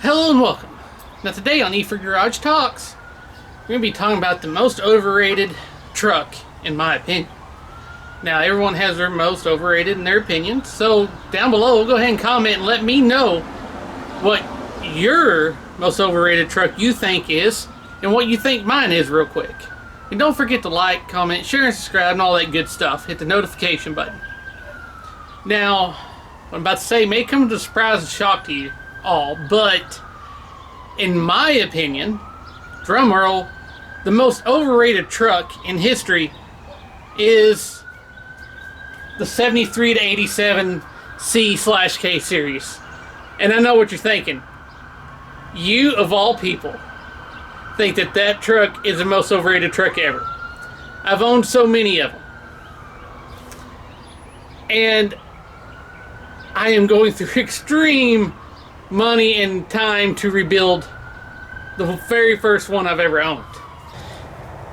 Hello and welcome. Now today on Efurd Garage Talks, we're going to be talking about the most overrated truck, in my opinion. Now everyone has their most overrated in their opinion, so down below go ahead and comment and let me know what your most overrated truck you think is and what you think mine is real quick. And don't forget to like, comment, share, and subscribe and all that good stuff. Hit the notification button. Now, what I'm about to say may come as a surprise and shock to you all, but in my opinion, drumroll, the most overrated truck in history is the 73 to 87 C/K series. And I know what you're thinking. You, of all people, think that that truck is the most overrated truck ever. I've owned so many of them. And I am going through extreme money and time to rebuild the very first one I've ever owned.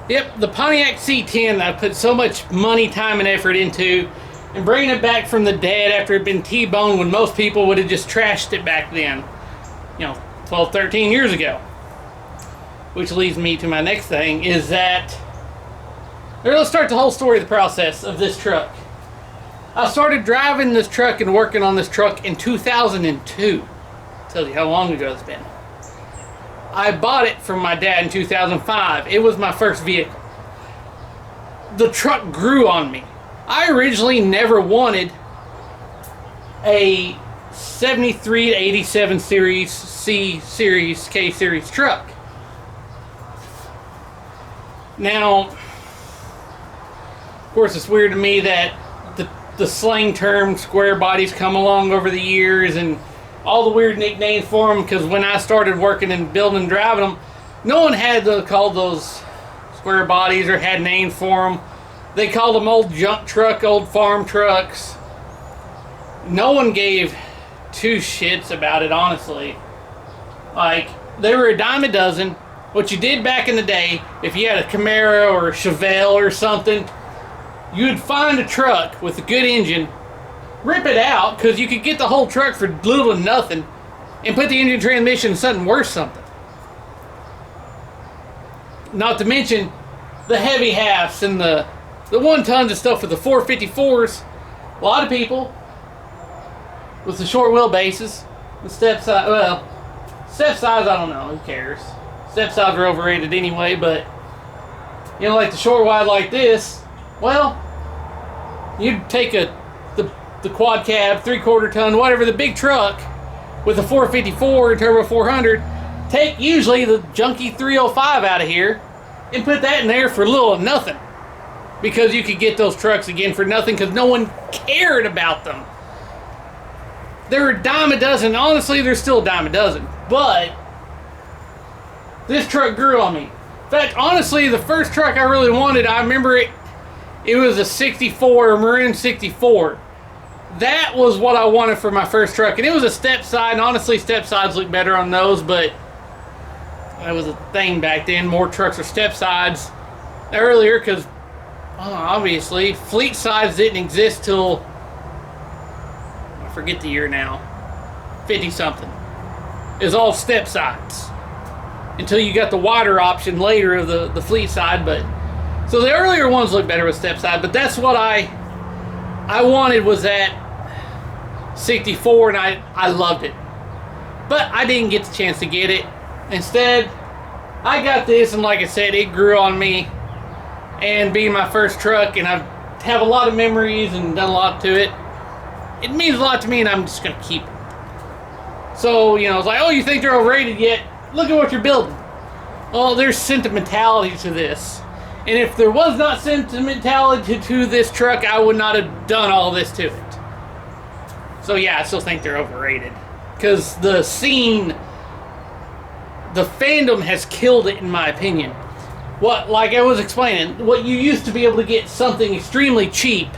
Yep, the Pontiac C10 I put so much money, time, and effort into, and bringing it back from the dead after it had been T-boned when most people would have just trashed it back then, 12, 13 years ago. Which leads me to my next thing, is that, let's start the whole story of the process of this truck. I started driving this truck and working on this truck in 2002. Tells you how long ago it's been. I bought it from my dad in 2005. It was my first vehicle. The truck grew on me. I originally never wanted a 73 to 87 series C series K series truck. Now, of course, it's weird to me that the slang term square bodies come along over the years and all the weird nicknames for them, because when I started working and building and driving them, no one had to call those square bodies or had names for them. They called them old junk truck, old farm trucks. No one gave two shits about it, honestly. Like, they were a dime a dozen. What you did back in the day, if you had a Camaro or a Chevelle or something, you'd find a truck with a good engine, rip it out, because you could get the whole truck for little to nothing, and put the engine transmission in something worth something. Not to mention the heavy halves and the 1 tons of stuff with the 454s. A lot of people with the short wheelbases, the step size, I don't know, who cares? Step size are overrated anyway, but like the short wide like this, well, you'd take the quad cab, 3/4 ton, whatever, the big truck with a 454 and turbo 400, take usually the junky 305 out of here and put that in there for little or nothing, because you could get those trucks again for nothing because no one cared about them. They were a dime a dozen. Honestly, they're still a dime a dozen, but this truck grew on me. In fact, honestly, the first truck I really wanted, I remember it was a 64, a Maroon 64. That was what I wanted for my first truck. And it was a step side. And honestly, step sides look better on those, but that was a thing back then. More trucks are step sides earlier because, obviously, fleet sides didn't exist till, I forget the year now, 50-something. It was all step sides until you got the wider option later of the fleet side. But so the earlier ones look better with step side, but that's what I wanted, was that 64, and I loved it. But I didn't get the chance to get it. Instead, I got this, and like I said, it grew on me, and being my first truck, and I have a lot of memories and done a lot to it. It means a lot to me, and I'm just going to keep it. So, it's like, oh, you think they're overrated yet? Look at what you're building. Well, there's sentimentality to this. And if there was not sentimentality to this truck, I would not have done all this to it. So yeah, I still think they're overrated. Because the scene, the fandom has killed it, in my opinion. Like I was explaining, what you used to be able to get something extremely cheap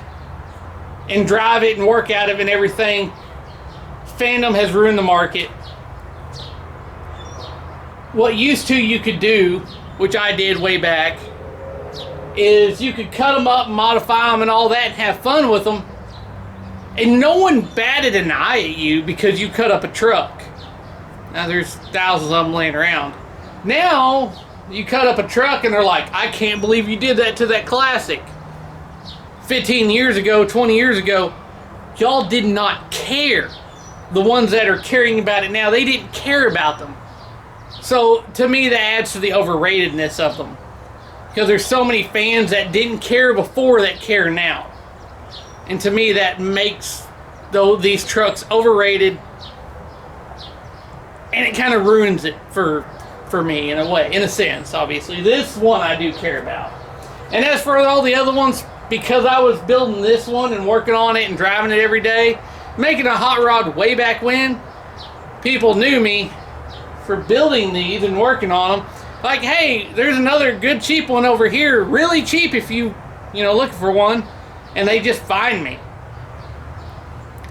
and drive it and work out of it and everything, fandom has ruined the market. What used to you could do, which I did way back, is you could cut them up and modify them and all that and have fun with them. And no one batted an eye at you because you cut up a truck. Now there's thousands of them laying around. Now, you cut up a truck and they're like, I can't believe you did that to that classic. 15 years ago, 20 years ago, y'all did not care. The ones that are caring about it now, they didn't care about them. So, to me, that adds to the overratedness of them. Because there's so many fans that didn't care before that care now. And to me, that makes these trucks overrated. And it kind of ruins it for me, in a way, in a sense, obviously. This one I do care about. And as for all the other ones, because I was building this one and working on it and driving it every day, making a hot rod way back when, people knew me for building these and working on them. Like, hey, there's another good cheap one over here, really cheap if you looking for one, and they just find me.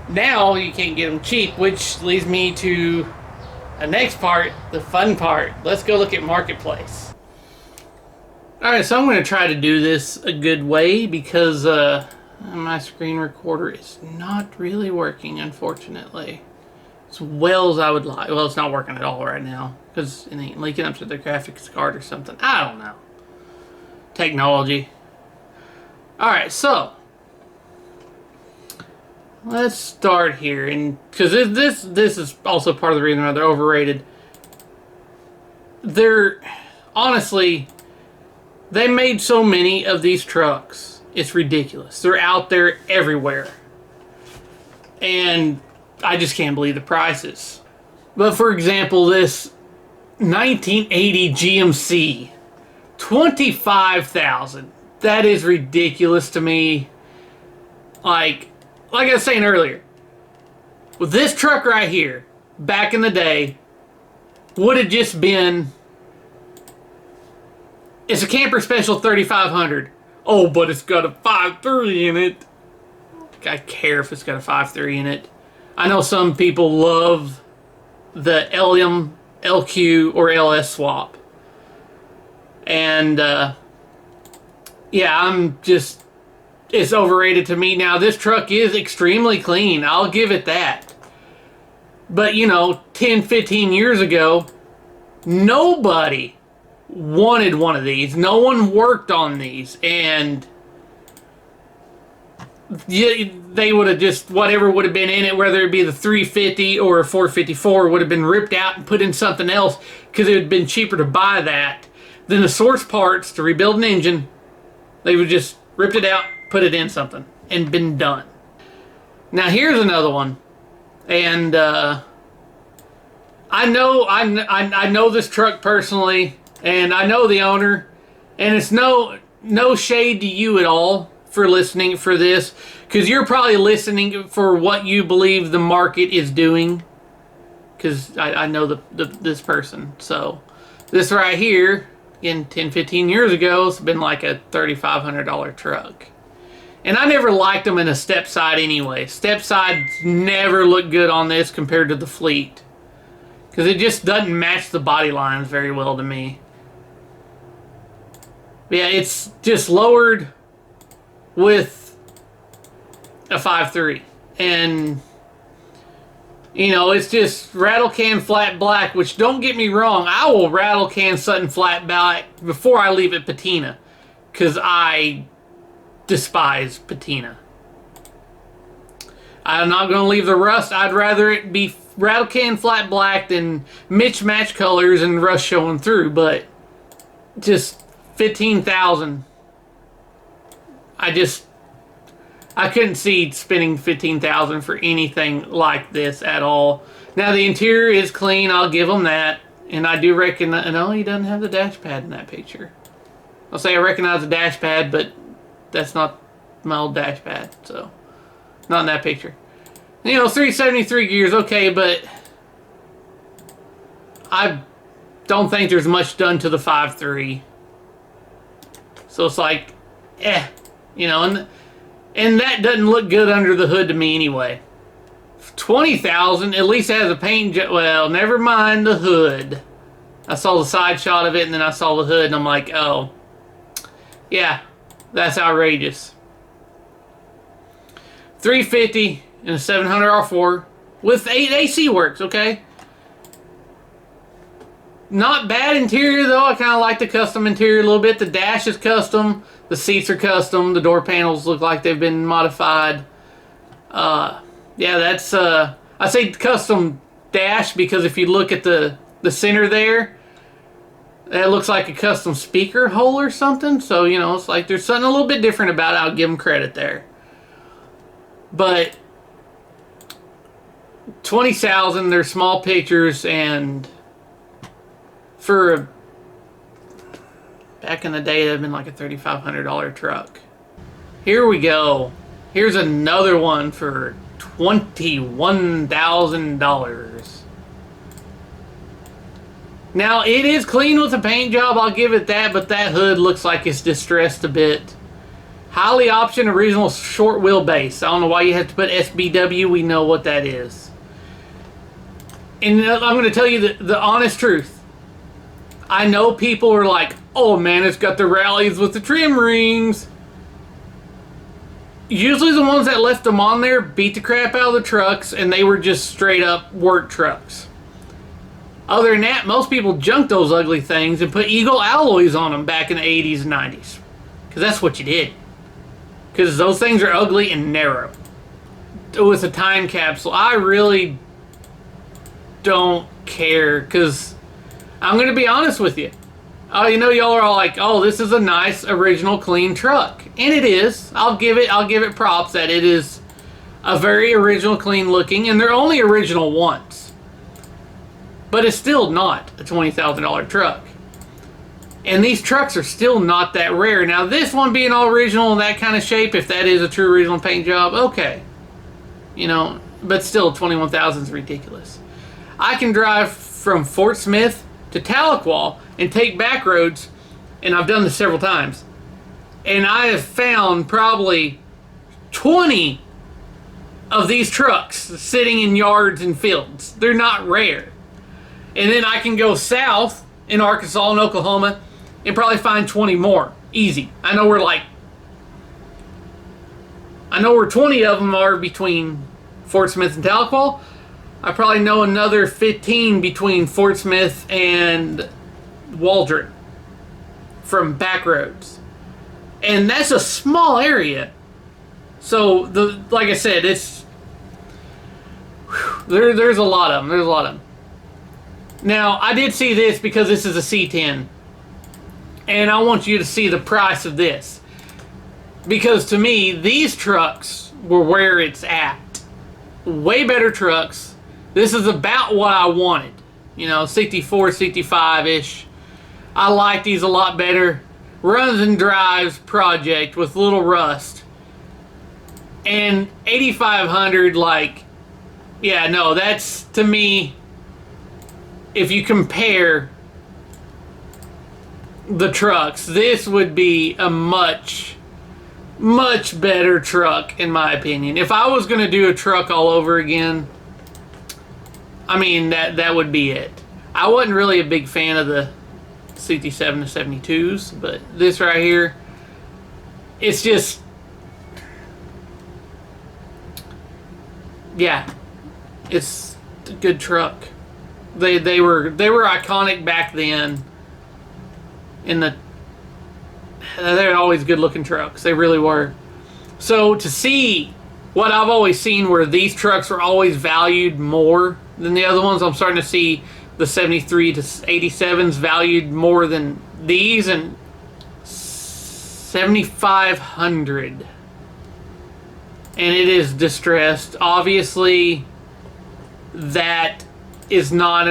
Now you can't get them cheap, which leads me to the next part, the fun part. Let's go look at Marketplace. Alright, so I'm going to try to do this a good way because my screen recorder is not really working, unfortunately. As well as I would like. Well, it's not working at all right now because it ain't linking up to the graphics card or something. I don't know. Technology. Alright, so let's start here, and because this is also part of the reason why they're overrated. They're honestly, they made so many of these trucks. It's ridiculous. They're out there everywhere, and I just can't believe the prices. But for example, this 1980 GMC, $25,000. That is ridiculous to me. Like I was saying earlier, with this truck right here, back in the day, would have just been, it's a Camper Special 3500. Oh, but it's got a 5.3 in it. I care if it's got a 5.3 in it. I know some people love the LM, LQ, or LS swap. And, yeah, it's overrated to me. Now, this truck is extremely clean. I'll give it that. But, 10, 15 years ago, nobody wanted one of these. No one worked on these. And they would have just, whatever would have been in it, whether it be the 350 or a 454, would have been ripped out and put in something else because it would have been cheaper to buy that than the source parts to rebuild an engine. They would just ripped it out, put it in something, and been done. Now here's another one, and I know this truck personally, and I know the owner, and it's no shade to you at all for listening for this, because you're probably listening for what you believe the market is doing, because I know this person. So this right here, again, 10, 15 years ago, it's been like a $3,500 truck. And I never liked them in a step side anyway. Step sides never look good on this compared to the Fleet, because it just doesn't match the body lines very well to me. But yeah, it's just lowered with a 5.3. And, it's just rattle can flat black, which, don't get me wrong, I will rattle can Sutton flat black before I leave it patina, because I despise patina. I'm not going to leave the rust. I'd rather it be rattle can flat black than mismatched colors and rust showing through. But just $15,000. I couldn't see spending $15,000 for anything like this at all. Now the interior is clean. I'll give them that. And I do recognize, no, he doesn't have the dash pad in that picture. I'll say I recognize the dash pad, but that's not my old dash pad, so not in that picture. 373 gears, okay, but I don't think there's much done to the 5.3. So it's like, and that doesn't look good under the hood to me anyway. $20,000, at least it has a paint job. Well, never mind the hood. I saw the side shot of it, and then I saw the hood, and I'm like, oh, yeah, that's outrageous. 350 and a 700 R4 with 8 AC works, okay? Not bad interior though. I kind of like the custom interior a little bit. The dash is custom. The seats are custom. The door panels look like they've been modified. Yeah, that's I say custom dash because if you look at the center there, that looks like a custom speaker hole or something. So, you know, it's like there's something a little bit different about it. I'll give them credit there. But 20,000, they're small pictures, and for back in the day, that'd been like a $3,500 truck. Here we go. Here's another one for $21,000. Now, it is clean with a paint job, I'll give it that, but that hood looks like it's distressed a bit. Highly optioned original short wheelbase. I don't know why you have to put SBW. We know what that is. And I'm going to tell you the honest truth. I know people are like, oh man, it's got the rallies with the trim rings. Usually the ones that left them on there beat the crap out of the trucks, and they were just straight up work trucks. Other than that, most people junked those ugly things and put Eagle alloys on them back in the 80s and 90s. Because that's what you did. Because those things are ugly and narrow. With a time capsule, I really don't care. Because I'm going to be honest with you. You know, y'all are all like, oh, this is a nice, original, clean truck. And it is. I'll give it props that it is a very original, clean looking. And they're only original once. But it's still not a $20,000 truck. And these trucks are still not that rare. Now, this one being all original in that kind of shape, if that is a true original paint job, okay. You know, but still, $21,000 is ridiculous. I can drive from Fort Smith to Tahlequah and take back roads, and I've done this several times. And I have found probably 20 of these trucks sitting in yards and fields. They're not rare. And then I can go south in Arkansas and Oklahoma and probably find 20 more. Easy. I know where 20 of them are between Fort Smith and Tahlequah. I probably know another 15 between Fort Smith and Waldron from back roads. And that's a small area. So, like I said, it's... There's a lot of them. There's a lot of them. Now, I did see this because this is a C10. And I want you to see the price of this. Because to me, these trucks were where it's at. Way better trucks. This is about what I wanted. You know, 64, 65-ish. I like these a lot better. Runs and drives project with little rust. And 8,500, like... Yeah, no, that's, to me... If you compare the trucks, this would be a much, much better truck, in my opinion. If I was going to do a truck all over again, I mean, that would be it. I wasn't really a big fan of the 67 to 72s, but this right here, it's just, yeah, it's a good truck. They were iconic back then. They're always good looking trucks. They really were. So to see what I've always seen where these trucks were always valued more than the other ones, I'm starting to see the 73 to 87s valued more than these, and 7,500. And it is distressed. Obviously, that is not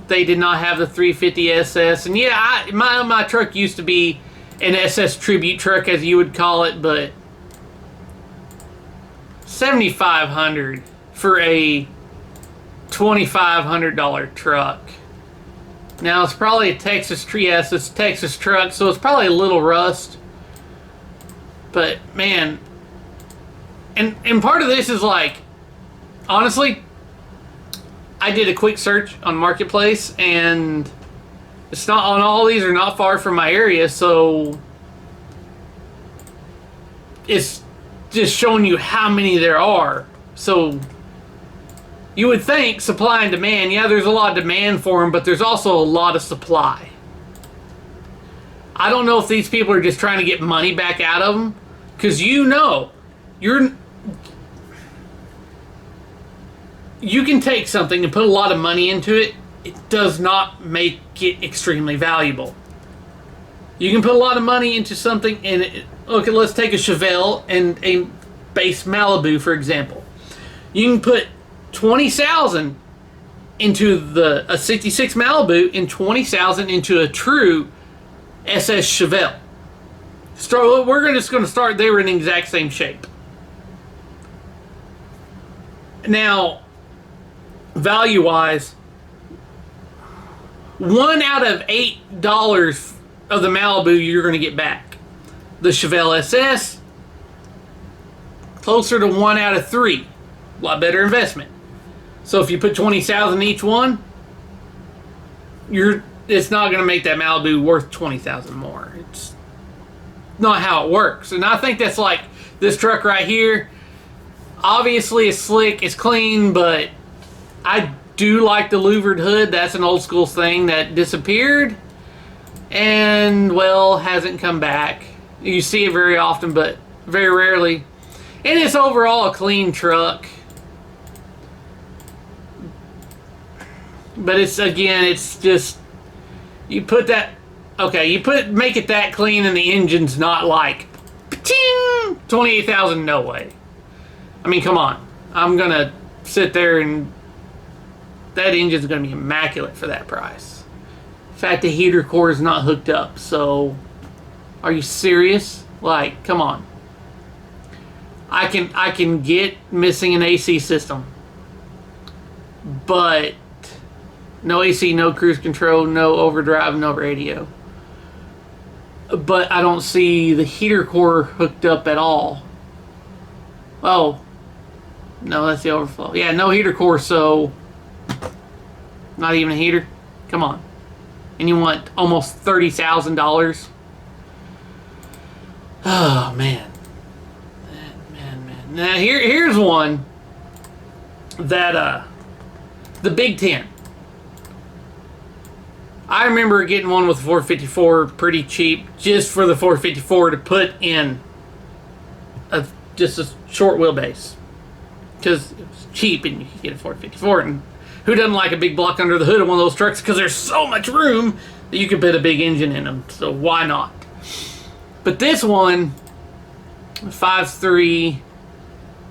they did not have the 350 SS, and yeah, my truck used to be an SS tribute truck, as you would call it, but 7,500 for a $2,500 truck. Now it's probably a Texas it's a Texas truck, so it's probably a little rust, but man, and part of this is like, honestly, I did a quick search on Marketplace, and it's not on all these are not far from my area, so it's just showing you how many there are. So You would think supply and demand, yeah, there's a lot of demand for them, but there's also a lot of supply. I don't know if these people are just trying to get money back out of them, because you can take something and put a lot of money into it. It does not make it extremely valuable. You can put a lot of money into something, and okay, let's take a Chevelle and a base Malibu, for example. You can put $20,000 into a 66 Malibu and $20,000 into a true SS Chevelle. So we're just going to start. They were in the exact same shape. Now, value-wise, $1 out of $8 of the Malibu you're going to get back. The Chevelle SS, closer to 1 out of 3. A lot better investment. So if you put $20,000 in each one, it's not going to make that Malibu worth $20,000 more. It's not how it works. And I think that's like this truck right here. Obviously it's slick, it's clean, but I do like the louvered hood. That's an old school thing that disappeared and, well, hasn't come back. You see it very often, but very rarely. And it's overall a clean truck. But it's just, you put that, okay, make it that clean and the engine's not like, pa-ting, 28,000, no way. I mean, come on. I'm going to sit there and that engine's going to be immaculate for that price. In fact, the heater core is not hooked up, so are you serious? Like, come on. I can get missing an AC system, but no AC, no cruise control, no overdrive, no radio. But I don't see the heater core hooked up at all. Oh, no, that's the overflow. Yeah, no heater core, so not even a heater. Come on. And you want almost $30,000? Oh, man. Man. Now, here's one that, the Big Ten. I remember getting one with 454 pretty cheap, just for the 454 to put in just a short wheelbase. Because it was cheap and you could get a 454. And who doesn't like a big block under the hood of one of those trucks? Because there's so much room that you could put a big engine in them. So why not? But this one, 5.3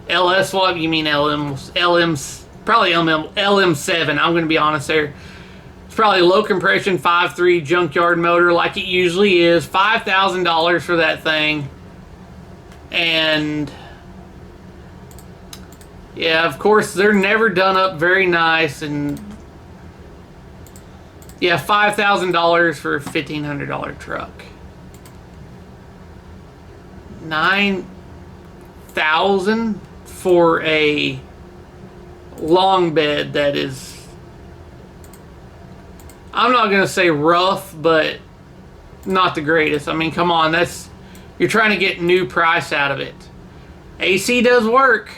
LS, what you mean LM's probably LM7. I'm going to be honest there. It's probably a low compression 5.3 junkyard motor like it usually is. $5,000 for that thing. And yeah, of course, they're never done up very nice. And yeah, $5,000 for a $1,500 truck. $9,000 for a long bed that is, I'm not going to say rough, but not the greatest. I mean, come on, you're trying to get new price out of it. AC does work.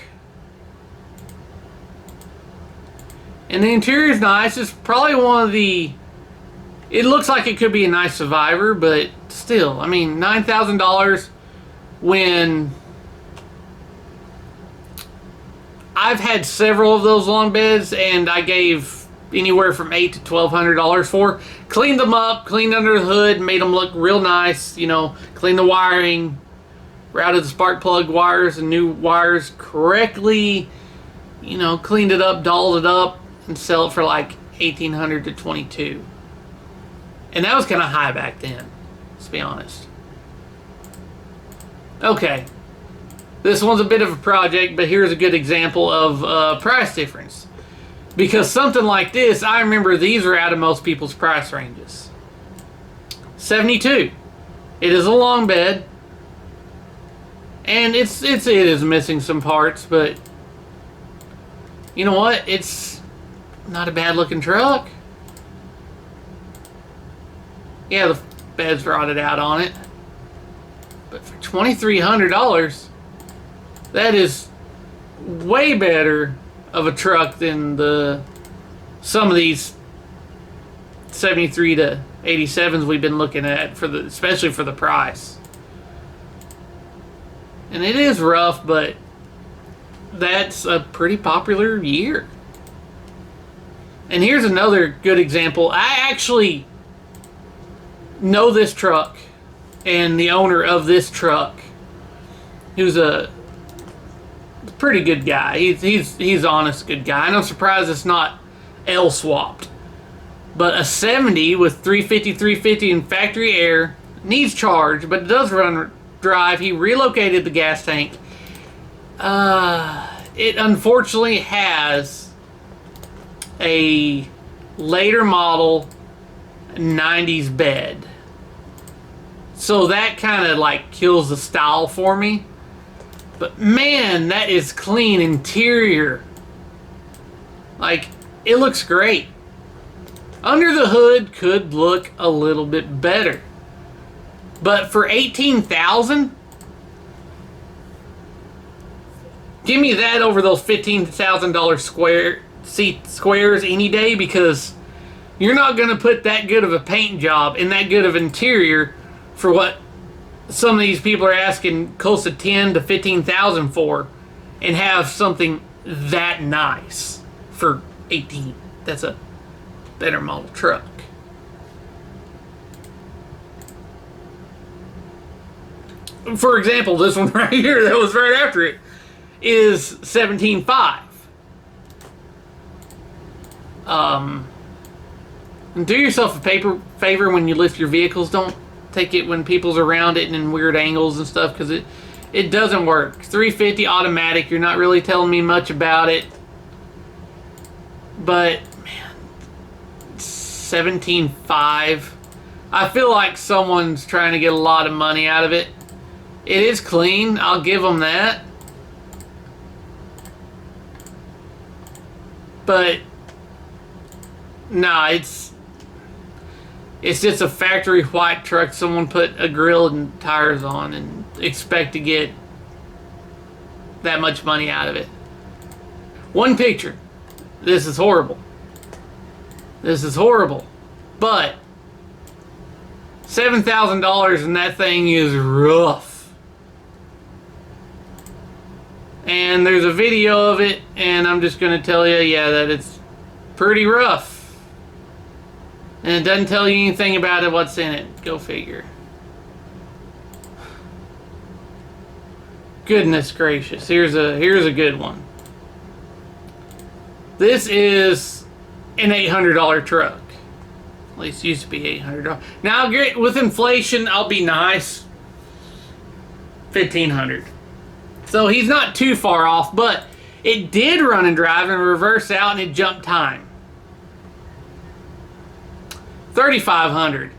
And the interior is nice. It's probably one of the, it looks like it could be a nice Survivor, but still, I mean, $9,000 when I've had several of those long beds and I gave anywhere from $800 to $1,200 for. Cleaned them up, cleaned under the hood, made them look real nice, you know, cleaned the wiring, routed the spark plug wires and new wires correctly, you know, cleaned it up, dolled it up, and sell it for like $1,800 to $2,200. And that was kind of high back then, let's be honest. Okay, this one's a bit of a project, but here's a good example of price difference. Because something like this, I remember these are out of most people's price ranges. 72. It is a long bed, and it is missing some parts, but you know what? It's not a bad looking truck. Yeah, the bed's rotted out on it, but for $2,300, that is way better. of a truck than some of these 73 to 87s we've been looking at, especially for the price. And it is rough, but that's a pretty popular year. And here's another good example. I actually know this truck and the owner of this truck, who's a pretty good guy. He's honest, good guy. And I'm surprised it's not L-swapped. But a 70 with 350 and factory air, needs charge, but it does drive. He relocated the gas tank. It unfortunately has a later model 90s bed. So that kind of like kills the style for me. But man, that is clean interior. Like, it looks great. Under the hood could look a little bit better. But for $18,000, give me that over those $15,000 squares any day, because you're not going to put that good of a paint job and that good of interior for what some of these people are asking close to $10,000 to $15,000 for, and have something that nice for $18,000. That's a better model truck. For example, this one right here that was right after it is $17,500. And do yourself a favor when you lift your vehicles. Don't take it when people's around it and in weird angles and stuff, because it doesn't work. 350 automatic. You're not really telling me much about it. But man, $17,500. I feel like someone's trying to get a lot of money out of it. It is clean. I'll give them that. But nah, it's just a factory white truck someone put a grill and tires on and expect to get that much money out of it. One picture. This is horrible. This is horrible. But $7,000 and that thing is rough. And there's a video of it, and I'm just going to tell you, yeah, that it's pretty rough. And it doesn't tell you anything about it, what's in it. Go figure. Goodness gracious. Here's a good one. This is an $800 truck. At least it used to be $800. Now, with inflation, I'll be nice. $1,500. So he's not too far off, but it did run and drive and reverse out, and it jumped time. $3,500.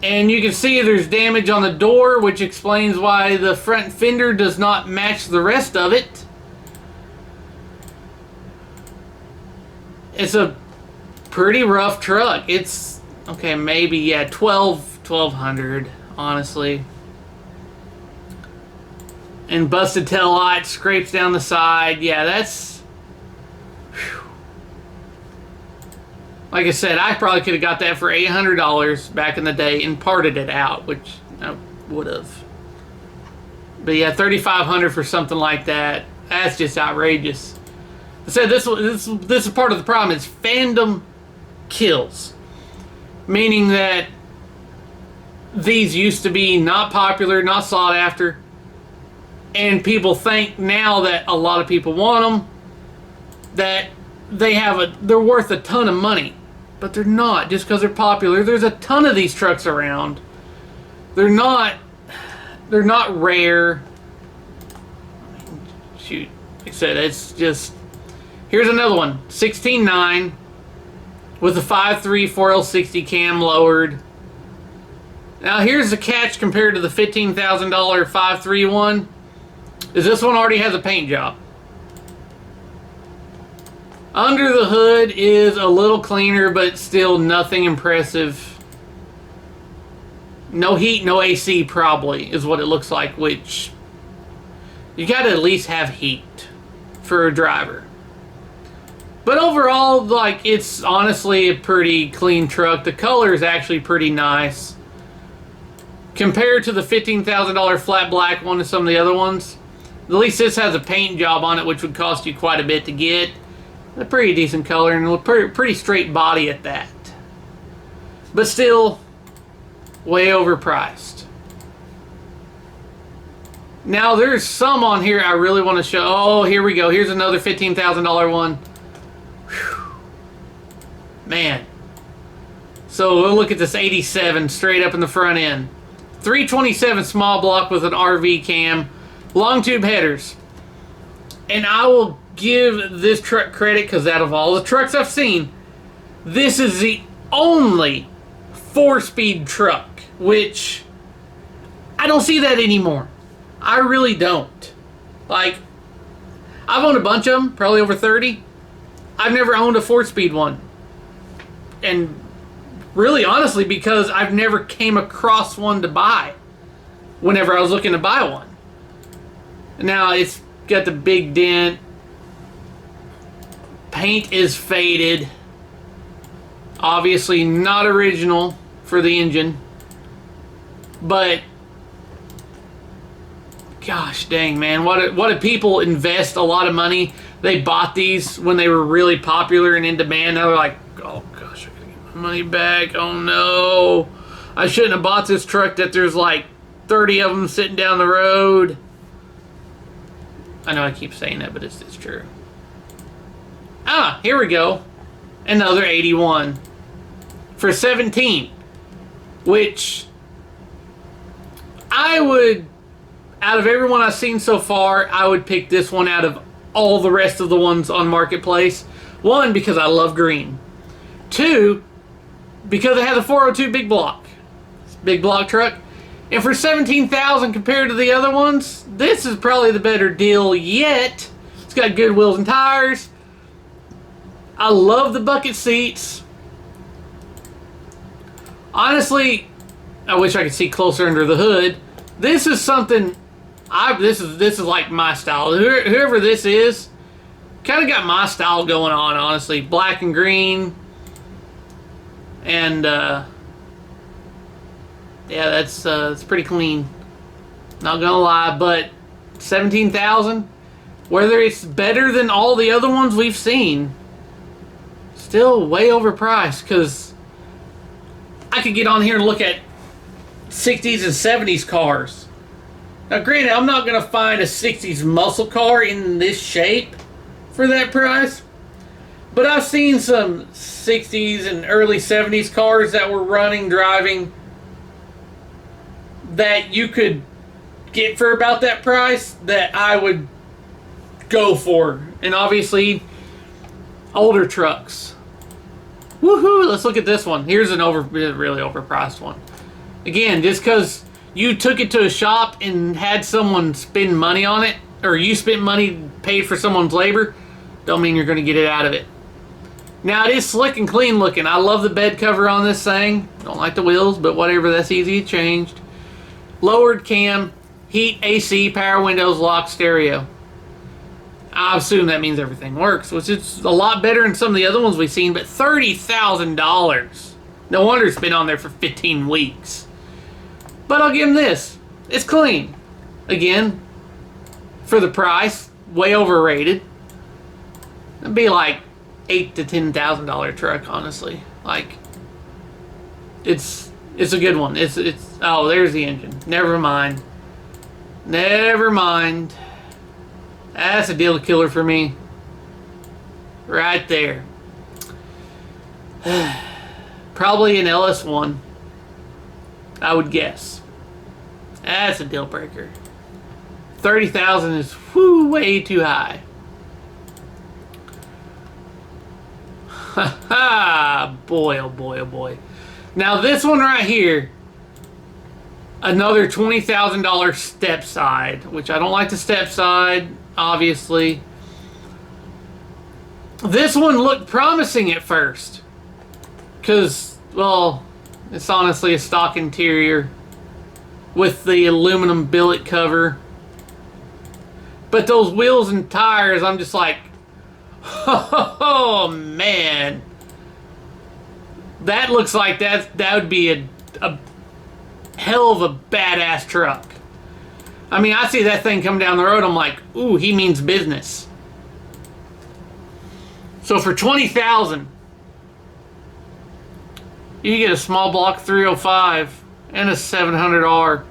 And you can see there's damage on the door, which explains why the front fender does not match the rest of it. It's a pretty rough truck. It's, okay, maybe, yeah, $1,200, honestly. And busted tail light, scrapes down the side. Yeah, that's... Whew. Like I said, I probably could have got that for $800 back in the day and parted it out, which I would have. But yeah, $3,500 for something like that. That's just outrageous. I said this is part of the problem. Is fandom kills. Meaning that these used to be not popular, not sought after. And people think now that a lot of people want them, that they're worth a ton of money. But they're not, just because they're popular. There's a ton of these trucks around. They're not rare. Shoot, like I said, it's just... Here's another one, 16.9 with a 5.3 4L60 cam lowered. Now here's the catch compared to the $15,000 5.3 one. Is this one already has a paint job. Under the hood is a little cleaner, but still nothing impressive. No heat, no AC probably is what it looks like, which you got to at least have heat for a driver. But overall, like, it's honestly a pretty clean truck. The color is actually pretty nice. Compared to the $15,000 flat black one and some of the other ones, at least this has a paint job on it, which would cost you quite a bit to get. A pretty decent color and a pretty straight body at that. But still, way overpriced. Now, there's some on here I really want to show. Oh, here we go. Here's another $15,000 one. Whew. Man. So, we'll look at this 87 straight up in the front end. 327 small block with an RV cam. Long tube headers. And I will give this truck credit because out of all the trucks I've seen, this is the only 4-speed truck, which I don't see that anymore. I really don't. Like, I've owned a bunch of them, probably over 30. I've never owned a 4-speed one. And really, honestly, because I've never came across one to buy whenever I was looking to buy one. Now, it's got the big dent. Paint is faded. Obviously not original for the engine. But gosh dang, man, what did people invest a lot of money? They bought these when they were really popular and in demand. Now they're like, oh gosh, I gotta get my money back. Oh no, I shouldn't have bought this truck that there's like 30 of them sitting down the road. I know I keep saying that, but it's true. Ah, here we go. Another 81 for 17, which I would, out of everyone I've seen so far, I would pick this one out of all the rest of the ones on Marketplace. One, because I love green. Two, because it has a 402 big block. Big block truck. And for $17,000 compared to the other ones, this is probably the better deal yet. It's got good wheels and tires. I love the bucket seats. Honestly, I wish I could see closer under the hood. This is something this is like my style. Whoever this is, kind of got my style going on, honestly. Black and green. And yeah, that's pretty clean. Not gonna lie, but $17,000, whether it's better than all the other ones we've seen, still way overpriced. Because I could get on here and look at 60s and 70s cars. Now, granted, I'm not gonna find a 60s muscle car in this shape for that price, but I've seen some 60s and early 70s cars that were driving, that you could get for about that price that I would go for. And obviously, older trucks. Woohoo! Let's look at this one. Here's an really overpriced one. Again, just because you took it to a shop and had someone spend money on it, or you spent money, paid for someone's labor, don't mean you're going to get it out of it. Now, it is slick and clean looking. I love the bed cover on this thing. Don't like the wheels, but whatever, that's easy to change. Lowered cam, heat, AC, power windows, lock, stereo. I assume that means everything works, which is a lot better than some of the other ones we've seen, but $30,000. No wonder it's been on there for 15 weeks. But I'll give them this. It's clean. Again, for the price, way overrated. It'd be like $8,000 to $10,000 truck, honestly. Like, it's a good one. Oh, there's the engine. Never mind. Never mind. That's a deal killer for me. Right there. Probably an LS1, I would guess. That's a deal breaker. $30,000 is way too high. Ha ha! Boy, oh boy, oh boy. Now this one right here, another $20,000 step side, which I don't like the step side, obviously. This one looked promising at first, because, well, it's honestly a stock interior with the aluminum billet cover. But those wheels and tires, I'm just like, oh man, that looks like that would be a hell of a badass truck. I mean, I see that thing come down the road, I'm like, ooh, he means business. So for $20,000, you get a small block 305 and a 700R.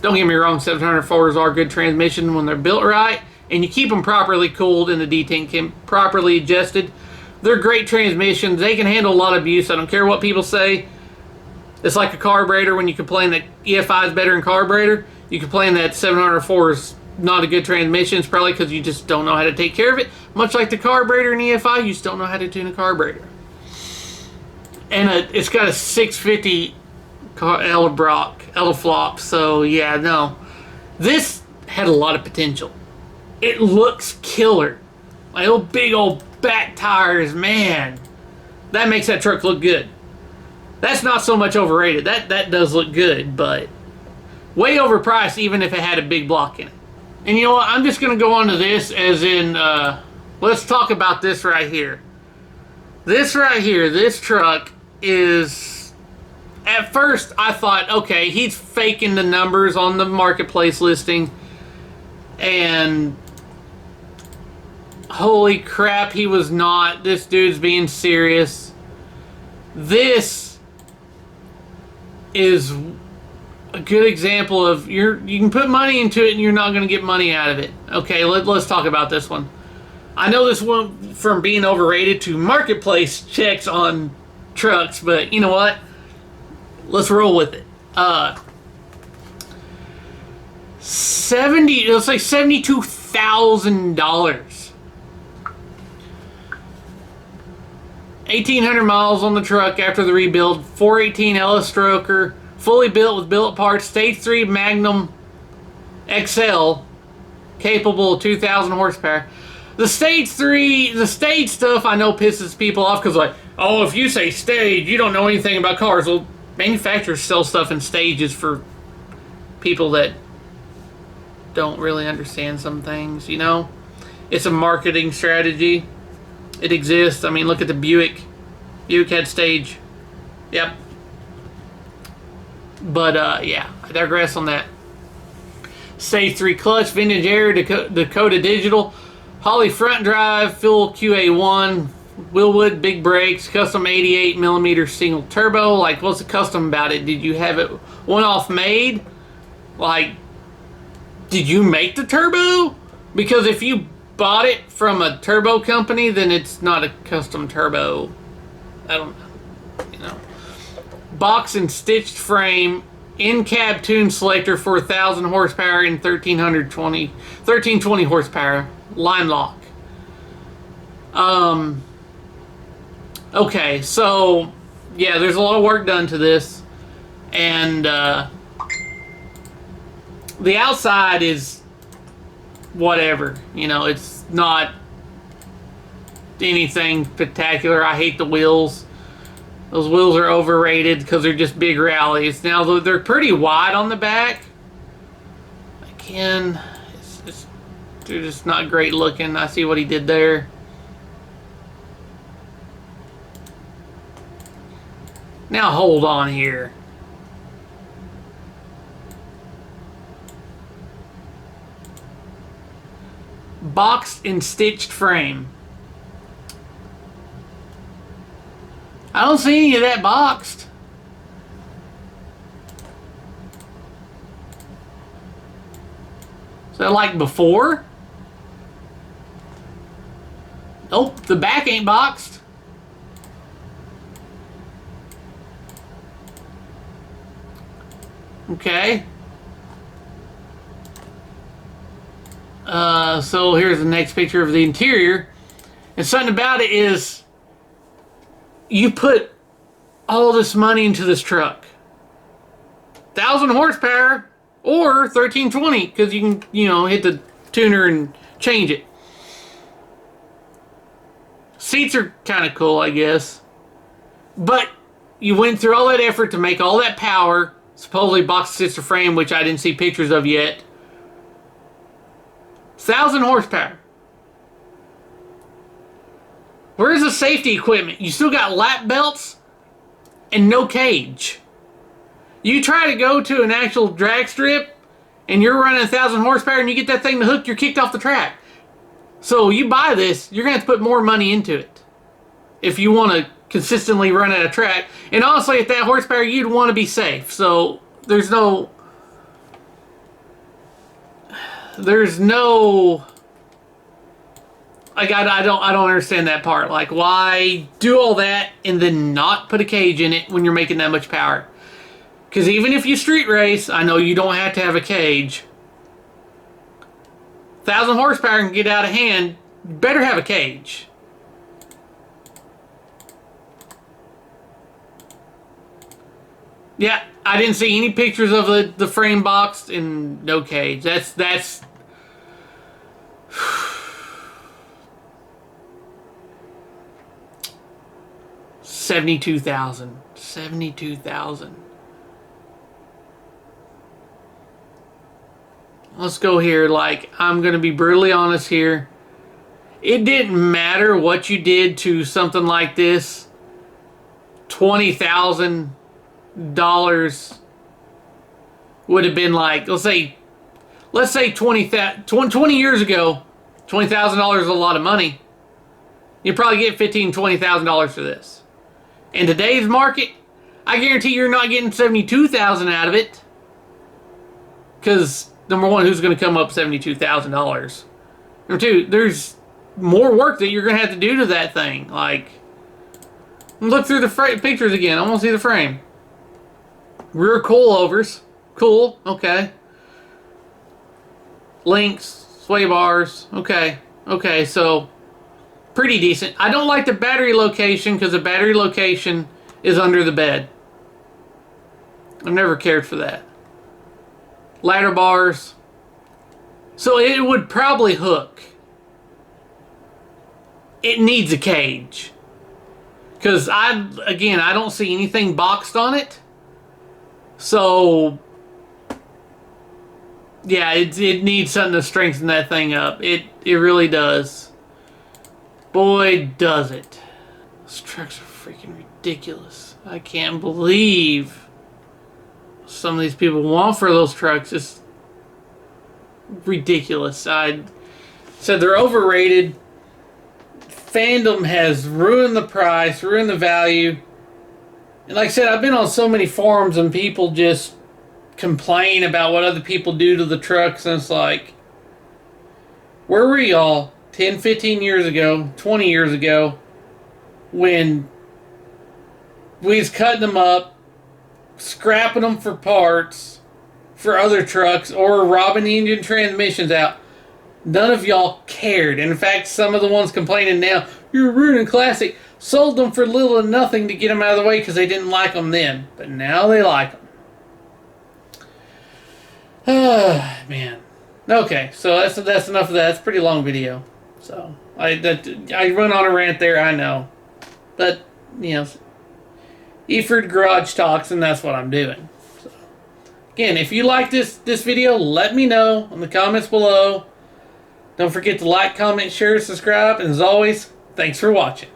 Don't get me wrong, 704s are good transmission when they're built right, and you keep them properly cooled and the detank properly adjusted. They're great transmissions. They can handle a lot of abuse. I don't care what people say. It's like a carburetor. When you complain that EFI is better than carburetor, you complain that 704 is not a good transmission. It's probably because you just don't know how to take care of it. Much like the carburetor in EFI, you just don't know how to tune a carburetor. And it's got a 650 Eleflop, so yeah, no. This had a lot of potential. It looks killer. Like those big old back tires, man. That makes that truck look good. That's not so much overrated. That does look good, but way overpriced even if it had a big block in it. And you know what? I'm just going to go on to this as in, let's talk about this right here. This right here, this truck is, at first I thought, okay, he's faking the numbers on the marketplace listing, and holy crap, he was not. This dude's being serious. This is a good example of you can put money into it and you're not going to get money out of it. Okay, let's talk about this one. I know this one from being overrated to marketplace checks on trucks, but you know what? Let's roll with it. Let's say $72,000. 1,800 miles on the truck after the rebuild. 418 LS stroker, fully built with billet parts. Stage 3 Magnum XL, capable of 2,000 horsepower. The stage stuff I know pisses people off because, like, oh, if you say stage, you don't know anything about cars. Well, manufacturers sell stuff in stages for people that don't really understand some things, you know? It's a marketing strategy. It exists. I mean, look at the Buick. Buick had stage. Yep. But, yeah, I digress on that. Stage 3 clutch, vintage air, Dakota digital. Holley front drive, full QA1, Willwood big brakes, custom 88mm single turbo. Like, what's the custom about it? Did you have it one-off made? Like, did you make the turbo? Because if you bought it from a turbo company, then it's not a custom turbo. I don't know. You know. Box and stitched frame, in-cab tune selector for 1,000 horsepower and 1320 horsepower. Line lock. Okay, so yeah, there's a lot of work done to this, and the outside is whatever, you know, it's not anything spectacular. I hate the wheels. Those wheels are overrated because they're just big rallies. Now they're pretty wide on the back. Again, they're just not great looking. I see what he did there. Now hold on here. Boxed and stitched frame. I don't see any of that boxed. Is that like before? Nope, the back ain't boxed. Okay. So here's the next picture of the interior. And something about it is, you put all this money into this truck. 1,000 horsepower or 1320, because you can, you know, hit the tuner and change it. Seats are kind of cool, I guess. But you went through all that effort to make all that power, supposedly box assisted frame, which I didn't see pictures of yet. 1,000 horsepower. Where's the safety equipment? You still got lap belts and no cage. You try to go to an actual drag strip and you're running 1,000 horsepower and you get that thing to hook, you're kicked off the track. So you buy this, you're going to have to put more money into it if you want to consistently run at a track. And honestly, at that horsepower, you'd want to be safe. So there's no like, I don't understand that part. Like, why do all that and then not put a cage in it when you're making that much power? Because even if you street race, I know you don't have to have a cage. 1,000 horsepower can get out of hand. You better have a cage. Yeah, I didn't see any pictures of the frame box and no cage. That's $72,000. $72,000. Let's go here. Like, I'm going to be brutally honest here. It didn't matter what you did to something like this. $20,000 would have been like, let's say 20 years ago, $20,000 is a lot of money. You probably get $15,000, $20,000 for this. In today's market, I guarantee you're not getting $72,000 out of it. Because, number one, who's going to come up $72,000? Number two, there's more work that you're going to have to do to that thing. Like, look through the pictures again. I want to see the frame. Rear coilovers. Cool. Okay. Links. Sway bars. Okay. Okay, so pretty decent. I don't like the battery location because the battery location is under the bed. I've never cared for that. Ladder bars. So it would probably hook. It needs a cage. Because I don't see anything boxed on it. So yeah, it needs something to strengthen that thing up. It really does. Boy, does it. Those trucks are freaking ridiculous. I can't believe some of these people want for those trucks. It's ridiculous. I said they're overrated. Fandom has ruined the price, ruined the value. And like I said, I've been on so many forums and people just complain about what other people do to the trucks. And it's like, where were y'all 10, 15 years ago, 20 years ago, when we was cutting them up, scrapping them for parts for other trucks, or robbing the engine transmissions out? None of y'all cared. And in fact, some of the ones complaining now, you're ruining classic, sold them for little or nothing to get them out of the way because they didn't like them then. But now they like them. Man. Okay, so that's enough of that. It's a pretty long video. So I run on a rant there, I know. But, you know, Efurd Garage Talks, and that's what I'm doing. So, again, if you like this video, let me know in the comments below. Don't forget to like, comment, share, subscribe, and as always, thanks for watching.